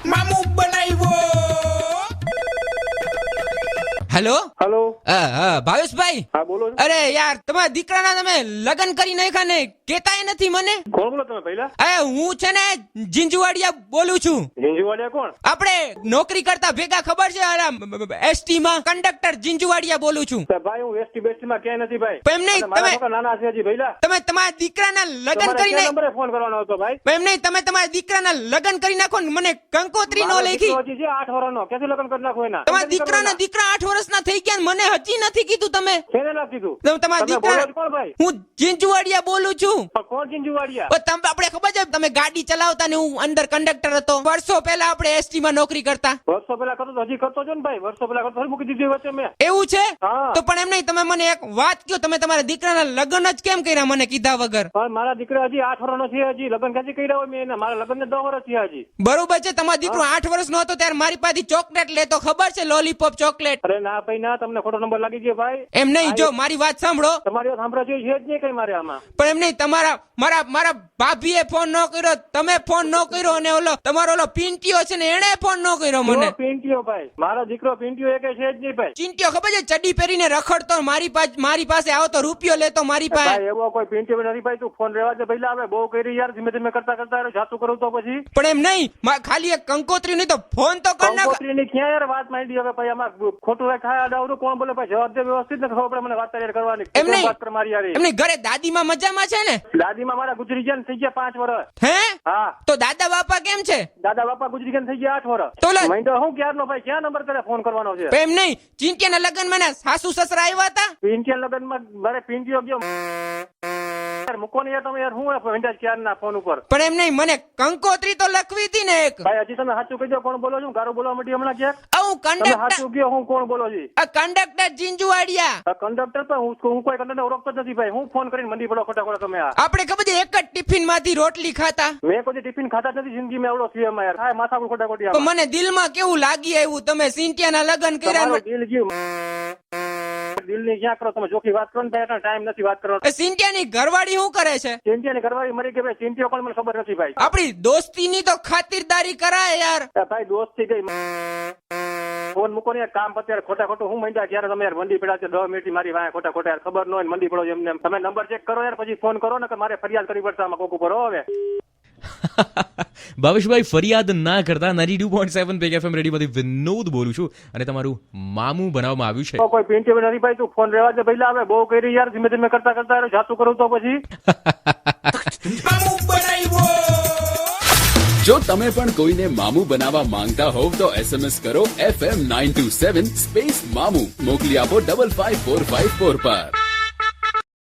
મામુ બનાવ્યો. Hello hello. ભાવેશભાઈ. હા બોલો. અરે યાર, તમારા દીકરાના તમે લગ્ન કરી નાખ્યા ને કેતાય નથી મને. કોણ બોલો તમે પહેલા? હું છે ને જીંજુવાડિયા બોલું છું. જીંજુવાડિયા કોણ? આપણે નોકરી કરતા ભેગા ખબર છે એસટી માં કંડક્ટર જીંજુવાડિયા બોલું છું. ભાઈ હું એસટી બેસ્ટી માં ક્યાંય નથી ભાઈ. એમ નહીં, મારા છોકરા નાના છે હજી પહેલા. તમે તમારા દીકરાના લગ્ન કરીને નંબરે ફોન કરવાનો હતો ભાઈ. એમ નહીં, તમે તમારા દીકરાના લગ્ન કરી નાખો ને મને કંકોત્રી નો લખી. હજી છે 8 વર્ષનો, ક્યાંથી લગ્ન કરી નાખો એના? તમારા દીકરાના દીકરા 8 વર્ષના થઈ ગયા મને હજી નથી કીધું તમે. કેને ના કીધું? તમારા દીકરા કોણ ભાઈ? હું જીંજુવાડિયા બોલું છું. કોણ જીંજુવાડિયા? આપણે ખબર છે તમે ગાડી ચલાવતા ને હું અંદર કંડક્ટર હતો. વર્ષો પહેલા આપણે એસટી માં નોકરી કરતા. વર્ષો પહેલા કરતો તો હજી કરતો છો ને ભાઈ. વર્ષો પહેલા કરતો મૂકી દીધી વચ્ચે મેં. એવું છે? હા. તો પણ એમ નહીં, તમે મને એક વાત કહો, તમે તમારા દીકરાના લગ્ન જ કેમ કર્યા મને કીધા વગર? પણ મારા દીકરા હજી 8 વર્ષનો છે, હજી લગ્ન ક્યાંથી કર્યા હોય મેં એના? મારા લગ્ન ને 10 વર્ષ થયા હજી. બરોબર છે, તમારો દીકરો 8 વર્ષનો હતો ત્યારે મારી પાસે ચોકલેટ લેતો, ખબર છે? Lollipop chocolate. અરે ના ભાઈ ના, તમને ખોટો નંબર લાગી ગયો ભાઈ. એમ નહીં, જો મારી વાત સાંભળો. તમારી વાત સાંભળવા જેવી છે જ નહીં કઈ મારે આમાં. પણ એમ નહીં, મારા ભાભીએ ફોન ન કર્યો, તમે ફોન ન કર્યો, અને તમારો પિંટીઓ છે ને એને ફોન ન કર્યો મને. પિંટીઓ ભાઈ, મારો દીકરો પિંટીઓ એક છે જ નહીં ભાઈ. ચિંટીઓ ખબર છે, ચડી પહેરીને રખડતો, મારી પાસે આવતો, રૂપિયો લેતો મારી પાસે. ભાઈ એવો કોઈ પિંટીઓ નથી ભાઈ. તું ફોન રેવા દે પહેલા. હવે બહુ કરી યાર, ધીમે ધીમે કરતા જાતું કરું તો પછી. પણ એમ નહીં, ખાલી એક કંકોત્રી નહીં તો ફોન તો કર નાખ. કંકોત્રી ની ક્યાં યાર વાત માંડી? હવે ભાઈ આમાં ખોટું ખાય આડાવડું કોણ બોલે ભાઈ? જવાબ દે વ્યવસ્થિત ને ખબર પડે મને વાત તૈયાર કરવાની. એમ નહીં, વાત કર મારી યાર. એમ નહીં, ઘરે દાદીમાં મજામાં છે ને? દાદીમાં મારા ગુજરી ગયા થઈ ગયા 5 વર્ષ. હે? હા. તો દાદા બાપા કેમ છે? દાદા બાપા ગુજરી ગયા થઈ ગયા 8 વર્ષ. તો મહિનો હું ક્યારનો ભાઈ? ક્યાં નંબર કરે ફોન કરવાનો છે? એમ નહીં, ચિંટીના લગ્ન માં સાસુ સસરા આવ્યા હતા. પિંટીયા લગ્ન માં મારે પિંટીઓ ગયો મૂકો ને યાર તમે યાર. હું વિંડાજ ક્યાં ના ફોન ઉપર. પણ એમ નહીં, મને કંકોત્રી તો લખવી હતી ને એક. ભાઈ હજી તમે સાચું કહી દો, કોણ બોલો છો? ગારો બોલવા માંડી હમણાં ક્યાંક? હું તમે કંડક્ટર. સાચું ગયો હું કોણ બોલો છો? કંડક્ટર જીંજુવાડિયા. કંડક્ટર પણ હું કોઈ કંડક્ટર ઓળખતો જ નથી ભાઈ. હું ફોન કરીને મંદી પડો ખોટા ખોટા તમે. આપણે ખબર છે એક જ ટિફિન માંથી રોટલી ખાતા. મેં કોઈ ટિફિન ખાતા જ નથી જિંદગી માં. એવડો છે એમાં યાર. હા માથા પર ખોટા ખોટી. તો મને દિલમાં કેવું લાગી આવ્યું તમે સિંટિયાના લગ્ન કર્યા. દિલ ગયું. દિલ ની ક્યાં કરો તમે? જોખી વાત કરો ને ભાઈ, ટાઈમ નથી વાત કરવાનો. સિંટિયાની ઘરવાળી શું કરે છે? ચિંતિયાની ઘરવાળી મરી ગઈ ભાઈ. ચિંતિયો કોણ મને ખબર નથી ભાઈ. આપણી દોસ્તીની તો ખાતરદારી કરાય યાર. ભાઈ દોસ્ત થઈ ગઈ. ફોન મૂકો ને કામ અત્યારે ખોટા ખોટું હું મંડ્યા ક્યારે તમે યાર મંડી પડ્યા છે 10 મિનિટ મારી વાય ખોટા ખોટા યાર ખબર ન હોય મંડી પડો એમને. તમે નંબર ચેક કરો યાર, પછી ફોન કરો ને કે મારે ફરિયાદ કરવી પડશે આમાં કોક ઉપર. હવે ભાવેશભાઈ ફરિયાદ ના કરતા 92.7 પેગ FM રેડિયોમાંથી વિનોદ બોલું છું અને તમારું મામું બનાવવામાં આવ્યું છે. કોઈ પિંટી નથી ભાઈ. તું ફોન રેવા દે પહેલા. હવે બહુ કરી યાર, ધીમે ધીમે કરતા જાતું કરું તો પછી. મામુ બનાવ્યો. જો તમે પણ કોઈને મામું બનાવવા માંગતા હોવ તો SMS કરો FM 927 સ્પેસ મામું. મોકલી આપો 55454 પર.